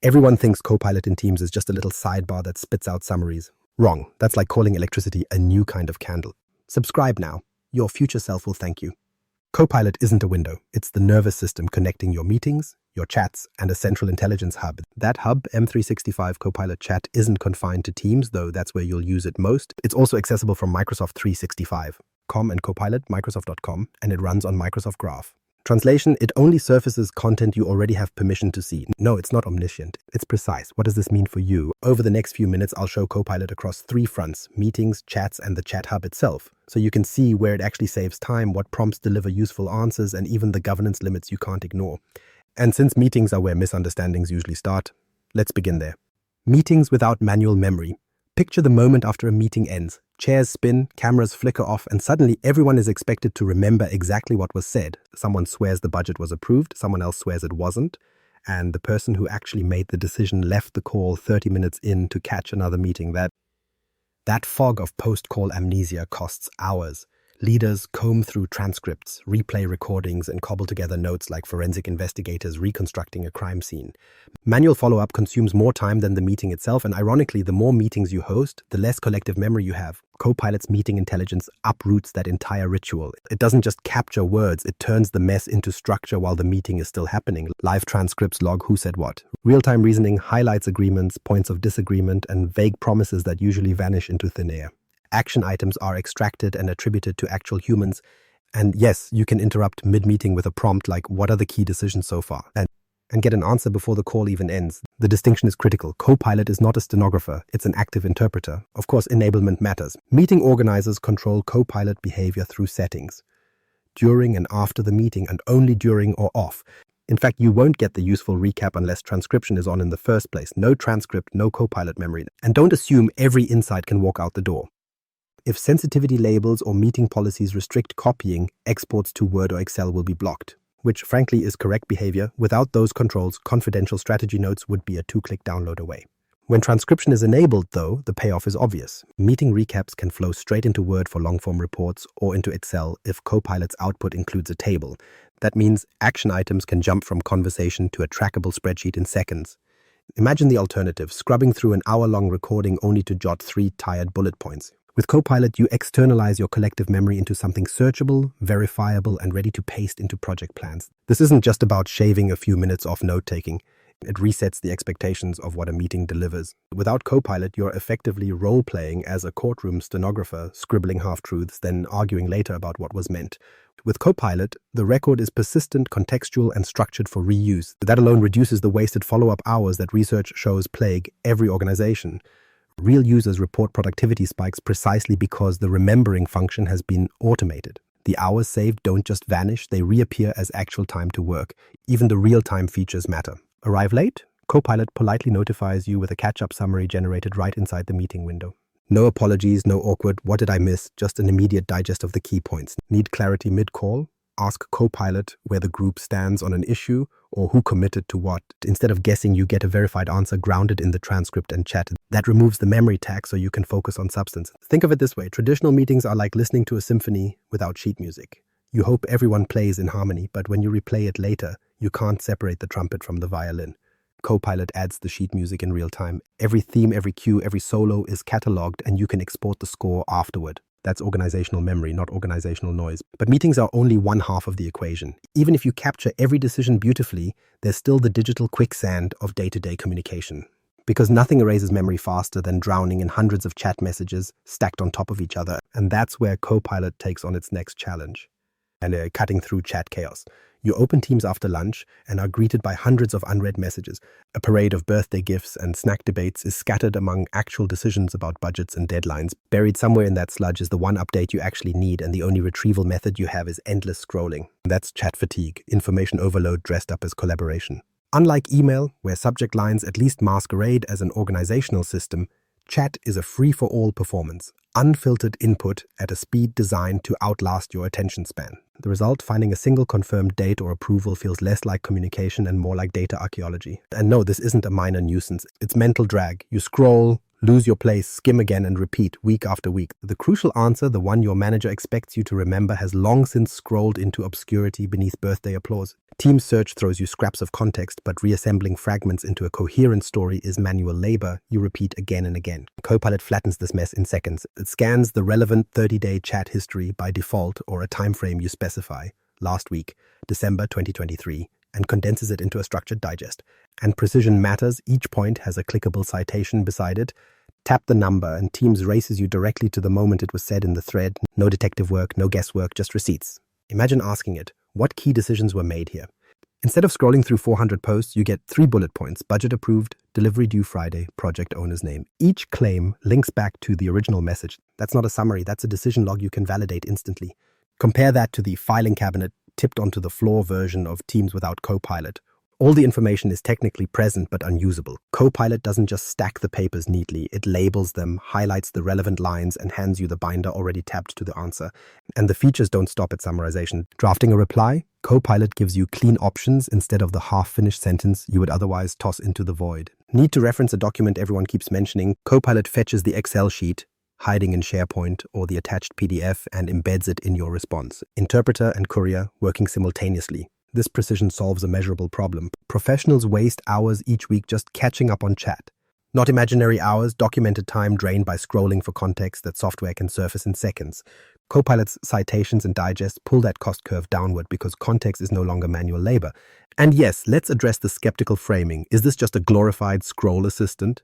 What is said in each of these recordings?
Everyone thinks Copilot in Teams is just a little sidebar that spits out summaries. Wrong. That's like calling electricity a new kind of candle. Subscribe now. Your future self will thank you. Copilot isn't a window. It's the nervous system connecting your meetings, your chats, and a central intelligence hub. That hub, M365 Copilot Chat, isn't confined to Teams, though that's where you'll use it most. It's also accessible from Microsoft 365, com and Copilot, Microsoft.com, and it runs on Microsoft Graph. Translation, it only surfaces content you already have permission to see. No, it's not omniscient. It's precise. What does this mean for you? Over the next few minutes, I'll show Copilot across 3 fronts: meetings, chats, and the chat hub itself. So you can see where it actually saves time, what prompts deliver useful answers, and even the governance limits you can't ignore. And since meetings are where misunderstandings usually start, let's begin there. Meetings without manual memory. Picture the moment after a meeting ends. Chairs spin, cameras flicker off, and suddenly everyone is expected to remember exactly what was said. Someone swears the budget was approved, someone else swears it wasn't, and the person who actually made the decision left the call 30 minutes in to catch another meeting. That fog of post-call amnesia costs hours. Leaders comb through transcripts, replay recordings, and cobble together notes like forensic investigators reconstructing a crime scene. Manual follow-up consumes more time than the meeting itself, and ironically, the more meetings you host, the less collective memory you have. Copilot's meeting intelligence uproots that entire ritual. It doesn't just capture words, it turns the mess into structure while the meeting is still happening. Live transcripts log who said what. Real-time reasoning highlights agreements, points of disagreement, and vague promises that usually vanish into thin air. Action items are extracted and attributed to actual humans. And yes, you can interrupt mid-meeting with a prompt like, what are the key decisions so far? And get an answer before the call even ends. The distinction is critical. Copilot is not a stenographer, it's an active interpreter. Of course, enablement matters. Meeting organizers control Copilot behavior through settings. During and after the meeting, and only during or off. In fact, you won't get the useful recap unless transcription is on in the first place. No transcript, no Copilot memory. And don't assume every insight can walk out the door. If sensitivity labels or meeting policies restrict copying, exports to Word or Excel will be blocked, which frankly is correct behavior. Without those controls, confidential strategy notes would be a 2-click download away. When transcription is enabled, though, the payoff is obvious. Meeting recaps can flow straight into Word for long-form reports or into Excel if Copilot's output includes a table. That means action items can jump from conversation to a trackable spreadsheet in seconds. Imagine the alternative, scrubbing through an hour-long recording only to jot 3 tired bullet points. With Copilot, you externalize your collective memory into something searchable, verifiable, and ready to paste into project plans. This isn't just about shaving a few minutes off note-taking. It resets the expectations of what a meeting delivers. Without Copilot, you're effectively role-playing as a courtroom stenographer, scribbling half-truths, then arguing later about what was meant. With Copilot, the record is persistent, contextual, and structured for reuse. That alone reduces the wasted follow-up hours that research shows plague every organization. Real users report productivity spikes precisely because the remembering function has been automated. The hours saved don't just vanish, they reappear as actual time to work. Even the real-time features matter. Arrive late? Copilot politely notifies you with a catch-up summary generated right inside the meeting window. No apologies, no awkward, what did I miss? Just an immediate digest of the key points. Need clarity mid-call? Ask Copilot where the group stands on an issue or who committed to what. Instead of guessing, you get a verified answer grounded in the transcript and chat. That removes the memory tag so you can focus on substance. Think of it this way. Traditional meetings are like listening to a symphony without sheet music. You hope everyone plays in harmony, but when you replay it later, you can't separate the trumpet from the violin. Copilot adds the sheet music in real time. Every theme, every cue, every solo is cataloged, and you can export the score afterward. That's organizational memory, not organizational noise. But meetings are only one half of the equation. Even if you capture every decision beautifully, there's still the digital quicksand of day-to-day communication. Because nothing erases memory faster than drowning in hundreds of chat messages stacked on top of each other. And that's where Copilot takes on its next challenge. And cutting through chat chaos. You open Teams after lunch and are greeted by hundreds of unread messages. A parade of birthday gifts and snack debates is scattered among actual decisions about budgets and deadlines. Buried somewhere in that sludge is the one update you actually need, and the only retrieval method you have is endless scrolling. That's chat fatigue, information overload dressed up as collaboration. Unlike email, where subject lines at least masquerade as an organizational system, chat is a free-for-all performance, unfiltered input at a speed designed to outlast your attention span. The result, finding a single confirmed date or approval feels less like communication and more like data archaeology. And no, this isn't a minor nuisance. It's mental drag. You scroll, Lose your place, skim again, and repeat week after week. The crucial answer, the one your manager expects you to remember, has long since scrolled into obscurity beneath birthday applause. Team search throws you scraps of context, but reassembling fragments into a coherent story is manual labor you repeat again and again. Copilot flattens this mess in seconds. It scans the relevant 30-day chat history by default or a time frame you specify, last week, December 2023, and condenses it into a structured digest. And precision matters. Each point has a clickable citation beside it. Tap the number and Teams races you directly to the moment it was said in the thread. No detective work, no guesswork, just receipts. Imagine asking it, what key decisions were made here? Instead of scrolling through 400 posts, you get 3 bullet points: budget approved, delivery due Friday, project owner's name. Each claim links back to the original message. That's not a summary, that's a decision log you can validate instantly. Compare that to the filing cabinet tipped onto the floor version of Teams without Copilot. All the information is technically present but unusable. Copilot doesn't just stack the papers neatly, it labels them, highlights the relevant lines, and hands you the binder already tabbed to the answer. And the features don't stop at summarization. Drafting a reply? Copilot gives you clean options instead of the half-finished sentence you would otherwise toss into the void. Need to reference a document everyone keeps mentioning? Copilot fetches the Excel sheet, hiding in SharePoint, or the attached PDF, and embeds it in your response. Interpreter and courier working simultaneously. This precision solves a measurable problem. Professionals waste hours each week just catching up on chat. Not imaginary hours, documented time drained by scrolling for context that software can surface in seconds. Copilot's citations and digests pull that cost curve downward because context is no longer manual labor. And yes, let's address the skeptical framing. Is this just a glorified scroll assistant?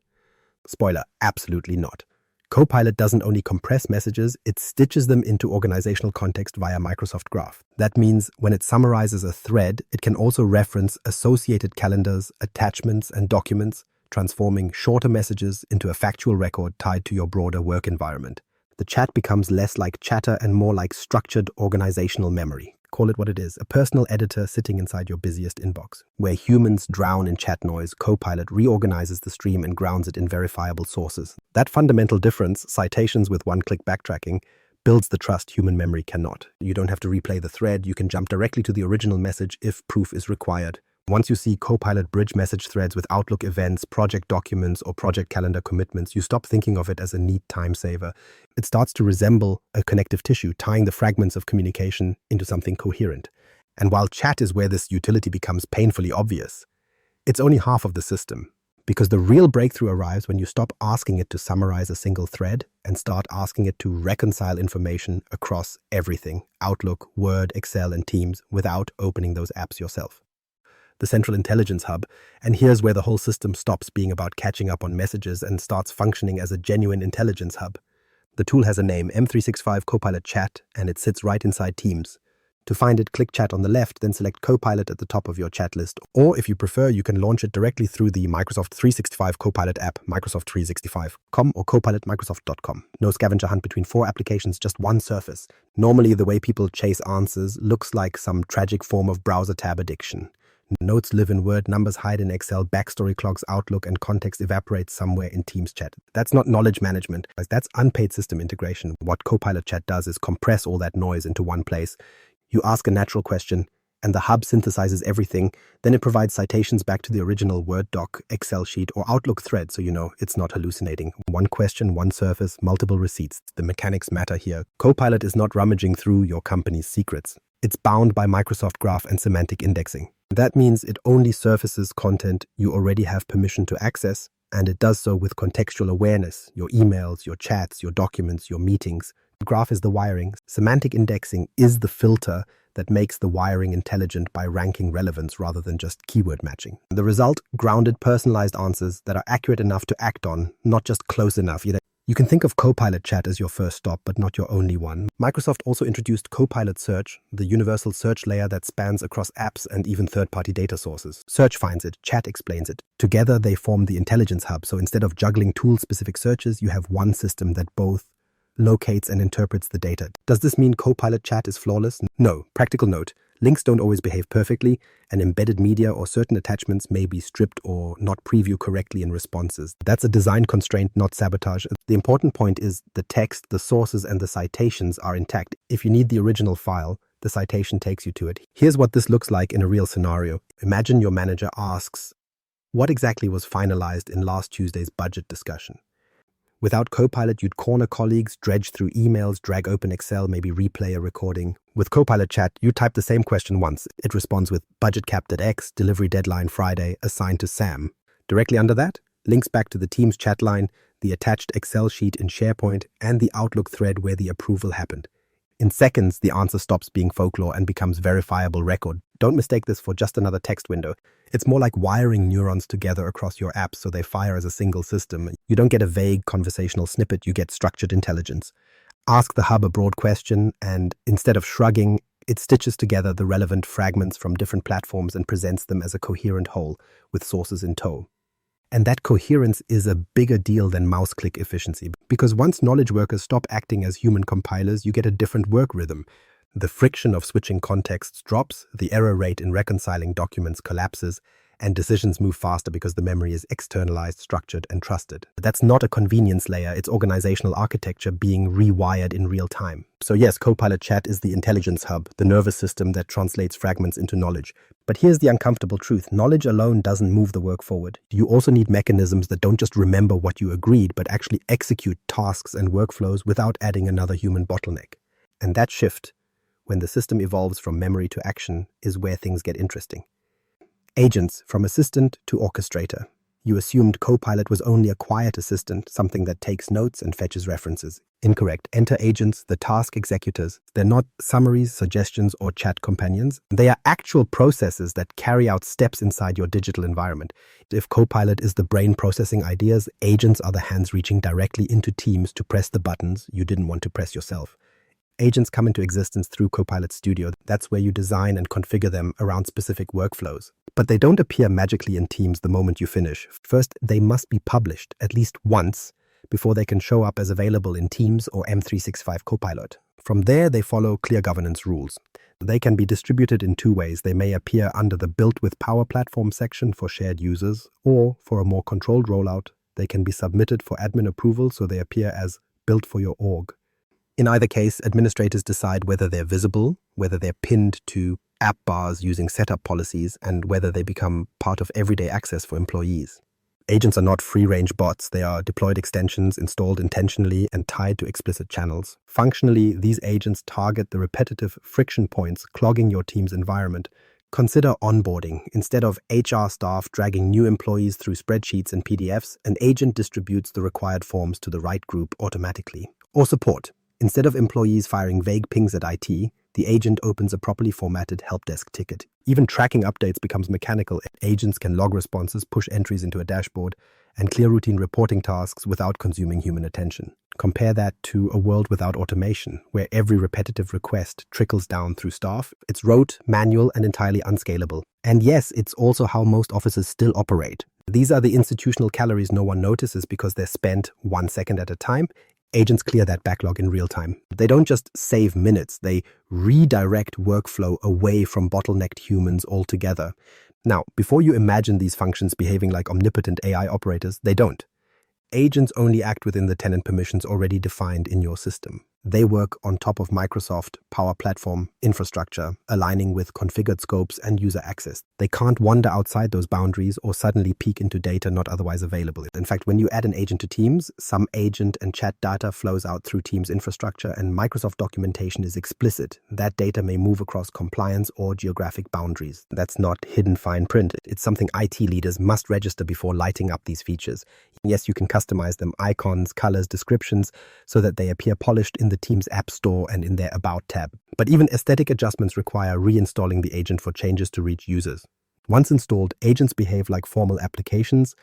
Spoiler, absolutely not. Copilot doesn't only compress messages, it stitches them into organizational context via Microsoft Graph. That means when it summarizes a thread, it can also reference associated calendars, attachments, and documents, transforming shorter messages into a factual record tied to your broader work environment. The chat becomes less like chatter and more like structured organizational memory. Call it what it is, a personal editor sitting inside your busiest inbox. Where humans drown in chat noise, Copilot reorganizes the stream and grounds it in verifiable sources. That fundamental difference, citations with one-click backtracking, builds the trust human memory cannot. You don't have to replay the thread, you can jump directly to the original message if proof is required. Once you see Copilot bridge message threads with Outlook events, project documents, or project calendar commitments, you stop thinking of it as a neat time saver. It starts to resemble a connective tissue, tying the fragments of communication into something coherent. And while chat is where this utility becomes painfully obvious, it's only half of the system. Because the real breakthrough arrives when you stop asking it to summarize a single thread and start asking it to reconcile information across everything, Outlook, Word, Excel, and Teams, without opening those apps yourself. The central intelligence hub, and here's where the whole system stops being about catching up on messages and starts functioning as a genuine intelligence hub. The tool has a name, M365 Copilot Chat, and it sits right inside Teams. To find it, click Chat on the left, then select Copilot at the top of your chat list, or if you prefer, you can launch it directly through the Microsoft 365 Copilot app, Microsoft365.com or copilotmicrosoft.com. No scavenger hunt between 4 applications, just one surface. Normally, the way people chase answers looks like some tragic form of browser tab addiction. Notes live in Word, numbers hide in Excel, backstory clogs Outlook, and context evaporates somewhere in Teams chat. That's not knowledge management. That's unpaid system integration. What Copilot Chat does is compress all that noise into one place. You ask a natural question, and the hub synthesizes everything. Then it provides citations back to the original Word doc, Excel sheet, or Outlook thread, so you know it's not hallucinating. One question, one surface, multiple receipts. The mechanics matter here. Copilot is not rummaging through your company's secrets. It's bound by Microsoft Graph and semantic indexing. That means it only surfaces content you already have permission to access, and it does so with contextual awareness, your emails, your chats, your documents, your meetings. Graph is the wiring. Semantic indexing is the filter that makes the wiring intelligent by ranking relevance rather than just keyword matching. The result, grounded, personalized answers that are accurate enough to act on, not just close enough. You can think of Copilot Chat as your first stop, but not your only one. Microsoft also introduced Copilot Search, the universal search layer that spans across apps and even third-party data sources. Search finds it, Chat explains it. Together, they form the intelligence hub, so instead of juggling tool-specific searches, you have one system that both locates and interprets the data. Does this mean Copilot Chat is flawless? No. Practical note. Links don't always behave perfectly, and embedded media or certain attachments may be stripped or not preview correctly in responses. That's a design constraint, not sabotage. The important point is the text, the sources, and the citations are intact. If you need the original file, the citation takes you to it. Here's what this looks like in a real scenario. Imagine your manager asks, what exactly was finalized in last Tuesday's budget discussion? Without Copilot, you'd corner colleagues, dredge through emails, drag open Excel, maybe replay a recording. With Copilot Chat, you type the same question once. It responds with budget capped at X, delivery deadline Friday, assigned to Sam. Directly under that, links back to the Teams chat line, the attached Excel sheet in SharePoint, and the Outlook thread where the approval happened. In seconds, the answer stops being folklore and becomes verifiable record. Don't mistake this for just another text window. It's more like wiring neurons together across your apps so they fire as a single system. You don't get a vague conversational snippet, you get structured intelligence. Ask the hub a broad question, and instead of shrugging, it stitches together the relevant fragments from different platforms and presents them as a coherent whole, with sources in tow. And that coherence is a bigger deal than mouse click efficiency, because once knowledge workers stop acting as human compilers, you get a different work rhythm. The friction of switching contexts drops, the error rate in reconciling documents collapses, and decisions move faster because the memory is externalized, structured, and trusted. That's not a convenience layer, it's organizational architecture being rewired in real time. So yes, Copilot Chat is the intelligence hub, the nervous system that translates fragments into knowledge. But here's the uncomfortable truth. Knowledge alone doesn't move the work forward. You also need mechanisms that don't just remember what you agreed, but actually execute tasks and workflows without adding another human bottleneck. And that shift, when the system evolves from memory to action, is where things get interesting. Agents, from assistant to orchestrator. You assumed Copilot was only a quiet assistant, something that takes notes and fetches references. Incorrect. Enter agents, the task executors. They're not summaries, suggestions, or chat companions. They are actual processes that carry out steps inside your digital environment. If Copilot is the brain processing ideas, agents are the hands reaching directly into Teams to press the buttons you didn't want to press yourself. Agents come into existence through Copilot Studio. That's where you design and configure them around specific workflows. But they don't appear magically in Teams the moment you finish. First, they must be published at least once before they can show up as available in Teams or M365 Copilot. From there, they follow clear governance rules. They can be distributed in two ways. They may appear under the Built with Power Platform section for shared users, or for a more controlled rollout, they can be submitted for admin approval so they appear as built for your org. In either case, administrators decide whether they're visible, whether they're pinned to app bars using setup policies, and whether they become part of everyday access for employees. Agents are not free-range bots. They are deployed extensions installed intentionally and tied to explicit channels. Functionally, these agents target the repetitive friction points clogging your team's environment. Consider onboarding. Instead of HR staff dragging new employees through spreadsheets and PDFs, an agent distributes the required forms to the right group automatically. Or support. Instead of employees firing vague pings at IT, the agent opens a properly formatted help desk ticket. Even tracking updates becomes mechanical. Agents can log responses, push entries into a dashboard, and clear routine reporting tasks without consuming human attention. Compare that to a world without automation, where every repetitive request trickles down through staff. It's rote, manual, and entirely unscalable. And yes, it's also how most offices still operate. These are the institutional calories no one notices because they're spent 1 second at a time. Agents clear that backlog in real time. They don't just save minutes, they redirect workflow away from bottlenecked humans altogether. Now, before you imagine these functions behaving like omnipotent AI operators, they don't. Agents only act within the tenant permissions already defined in your system. They work on top of Microsoft Power Platform infrastructure, aligning with configured scopes and user access. They can't wander outside those boundaries or suddenly peek into data not otherwise available. In fact, when you add an agent to Teams, some agent and chat data flows out through Teams infrastructure, and Microsoft documentation is explicit. That data may move across compliance or geographic boundaries. That's not hidden fine print. It's something IT leaders must register before lighting up these features. Yes, you can customize them, icons, colors, descriptions, so that they appear polished in the Teams App Store and in their About tab. But even aesthetic adjustments require reinstalling the agent for changes to reach users. Once installed, agents behave like formal applications.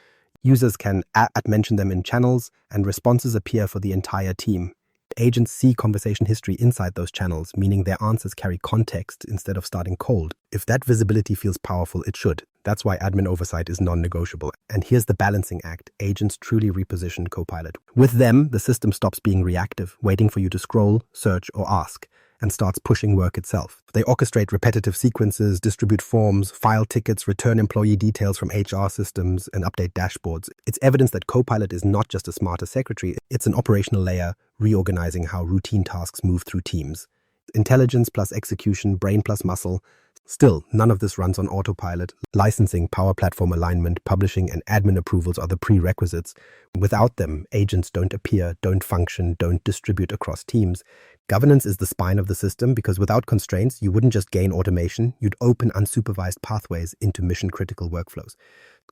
Users can mention them in channels, and responses appear for the entire team. Agents see conversation history inside those channels, meaning their answers carry context instead of starting cold. If that visibility feels powerful, it should. That's why admin oversight is non-negotiable. And here's the balancing act. Agents truly reposition Copilot. With them, the system stops being reactive, waiting for you to scroll, search, or ask, and starts pushing work itself. They orchestrate repetitive sequences, distribute forms, file tickets, return employee details from HR systems, and update dashboards. It's evidence that Copilot is not just a smarter secretary, it's an operational layer reorganizing how routine tasks move through teams. Intelligence plus execution, brain plus muscle, Still, none of this runs on autopilot. Licensing, Power Platform alignment, publishing, and admin approvals are the prerequisites. Without them, agents don't appear, don't function, don't distribute across teams. Governance is the spine of the system because without constraints, you wouldn't just gain automation, you'd open unsupervised pathways into mission-critical workflows.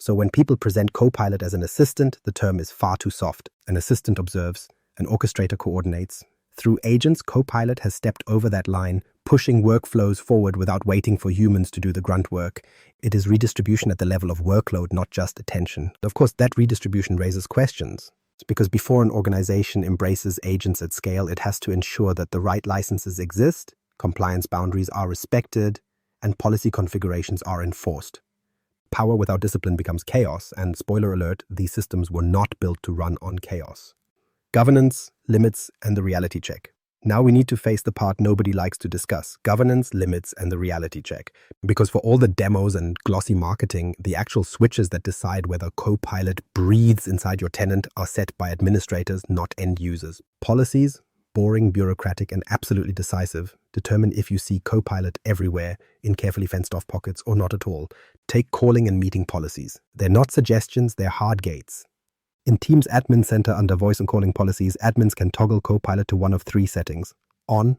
So when people present Copilot as an assistant, the term is far too soft. An assistant observes, an orchestrator coordinates. Through agents, Copilot has stepped over that line, pushing workflows forward without waiting for humans to do the grunt work. It is redistribution at the level of workload, not just attention. Of course, that redistribution raises questions. It's because before an organization embraces agents at scale, it has to ensure that the right licenses exist, compliance boundaries are respected, and policy configurations are enforced. Power without discipline becomes chaos, and spoiler alert, these systems were not built to run on chaos. Governance, limits, and the reality check. Now we need to face the part nobody likes to discuss: governance, limits, and the reality check. Because for all the demos and glossy marketing, the actual switches that decide whether Copilot breathes inside your tenant are set by administrators, not end users. Policies, boring, bureaucratic, and absolutely decisive, determine if you see Copilot everywhere in carefully fenced-off pockets or not at all. Take calling and meeting policies. They're not suggestions, they're hard gates. In Teams Admin Center under Voice and Calling Policies, admins can toggle Copilot to one of three settings: on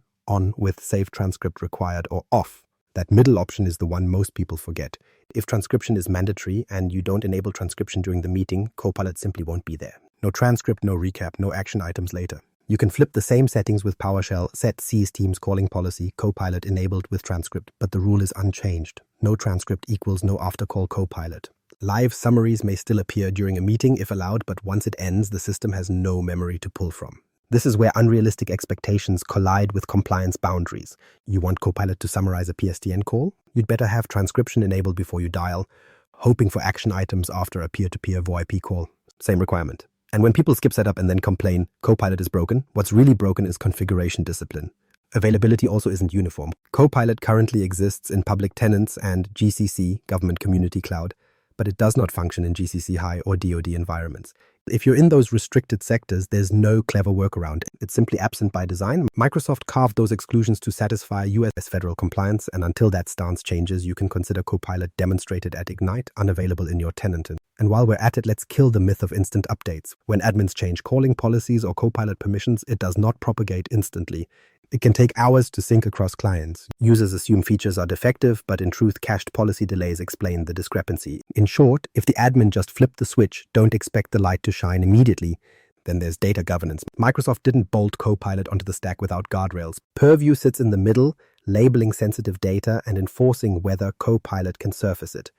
with save transcript required, or off. That middle option is the one most people forget. If transcription is mandatory and you don't enable transcription during the meeting, Copilot simply won't be there. No transcript, no recap, no action items later. You can flip the same settings with PowerShell, set Cease Teams Calling Policy, Copilot enabled with transcript, but the rule is unchanged. No transcript equals no after-call Copilot. Live summaries may still appear during a meeting if allowed, but once it ends, the system has no memory to pull from. This is where unrealistic expectations collide with compliance boundaries. You want Copilot to summarize a PSTN call? You'd better have transcription enabled before you dial, hoping for action items after a peer-to-peer VoIP call. Same requirement. And when people skip setup and then complain, Copilot is broken, what's really broken is configuration discipline. Availability also isn't uniform. Copilot currently exists in public tenants and GCC, Government Community Cloud, but it does not function in GCC High or DoD environments. If you're in those restricted sectors, there's no clever workaround. It's simply absent by design. Microsoft carved those exclusions to satisfy US federal compliance, and until that stance changes, you can consider Copilot demonstrated at Ignite, unavailable in your tenant. And while we're at it, let's kill the myth of instant updates. When admins change calling policies or Copilot permissions, it does not propagate instantly. It can take hours to sync across clients. Users assume features are defective, but in truth, cached policy delays explain the discrepancy. In short, if the admin just flipped the switch, don't expect the light to shine immediately. Then there's data governance. Microsoft didn't bolt Copilot onto the stack without guardrails. Purview sits in the middle, labeling sensitive data and enforcing whether Copilot can surface it.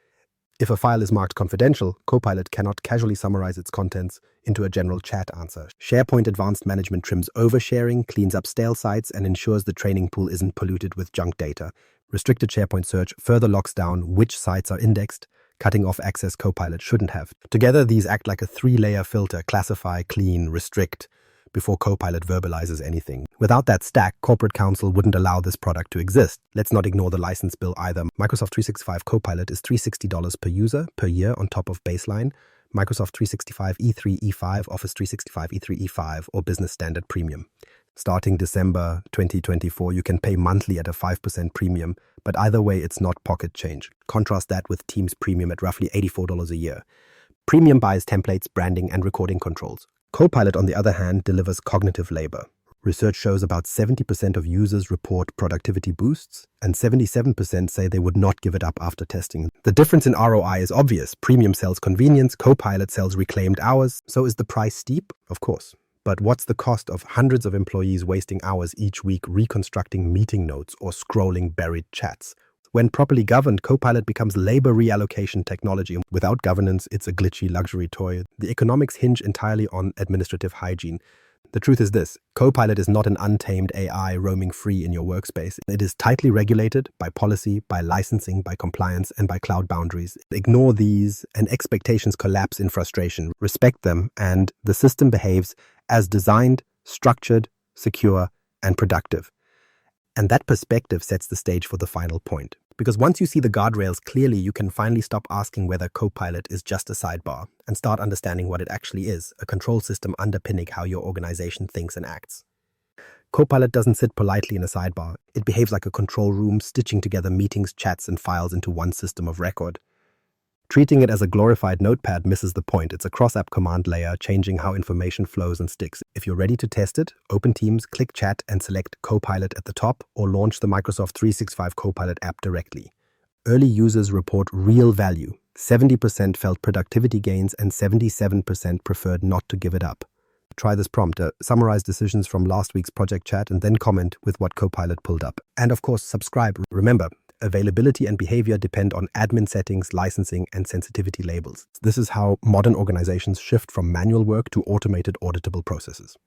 If a file is marked confidential, Copilot cannot casually summarize its contents into a general chat answer. SharePoint Advanced Management trims oversharing, cleans up stale sites, and ensures the training pool isn't polluted with junk data. Restricted SharePoint search further locks down which sites are indexed, cutting off access Copilot shouldn't have. Together, these act like a three-layer filter: classify, clean, restrict, before Copilot verbalizes anything. Without that stack, corporate counsel wouldn't allow this product to exist. Let's not ignore the license bill either. Microsoft 365 Copilot is $360 per user per year on top of baseline. Microsoft 365 E3, E5, Office 365 E3, E5, or Business Standard Premium. Starting December 2024, you can pay monthly at a 5% premium, but either way, it's not pocket change. Contrast that with Teams Premium at roughly $84 a year. Premium buys templates, branding, and recording controls. Copilot, on the other hand, delivers cognitive labor. Research shows about 70% of users report productivity boosts, and 77% say they would not give it up after testing. The difference in ROI is obvious. Premium sells convenience, Copilot sells reclaimed hours. So is the price steep? Of course. But what's the cost of hundreds of employees wasting hours each week reconstructing meeting notes or scrolling buried chats? When properly governed, Copilot becomes labor reallocation technology. Without governance, it's a glitchy luxury toy. The economics hinge entirely on administrative hygiene. The truth is this: Copilot is not an untamed AI roaming free in your workspace. It is tightly regulated by policy, by licensing, by compliance, and by cloud boundaries. Ignore these, and expectations collapse in frustration. Respect them, and the system behaves as designed, structured, secure, and productive. And that perspective sets the stage for the final point. Because once you see the guardrails clearly, you can finally stop asking whether Copilot is just a sidebar and start understanding what it actually is: a control system underpinning how your organization thinks and acts. Copilot doesn't sit politely in a sidebar. It behaves like a control room, stitching together meetings, chats, and files into one system of record. Treating it as a glorified notepad misses the point. It's a cross-app command layer, changing how information flows and sticks. If you're ready to test it, open Teams, click Chat, and select Copilot at the top, or launch the Microsoft 365 Copilot app directly. Early users report real value. 70% felt productivity gains and 77% preferred not to give it up. Try this prompt, summarize decisions from last week's project chat, and then comment with what Copilot pulled up. And of course, subscribe. Remember, availability and behavior depend on admin settings, licensing, and sensitivity labels. This is how modern organizations shift from manual work to automated auditable processes.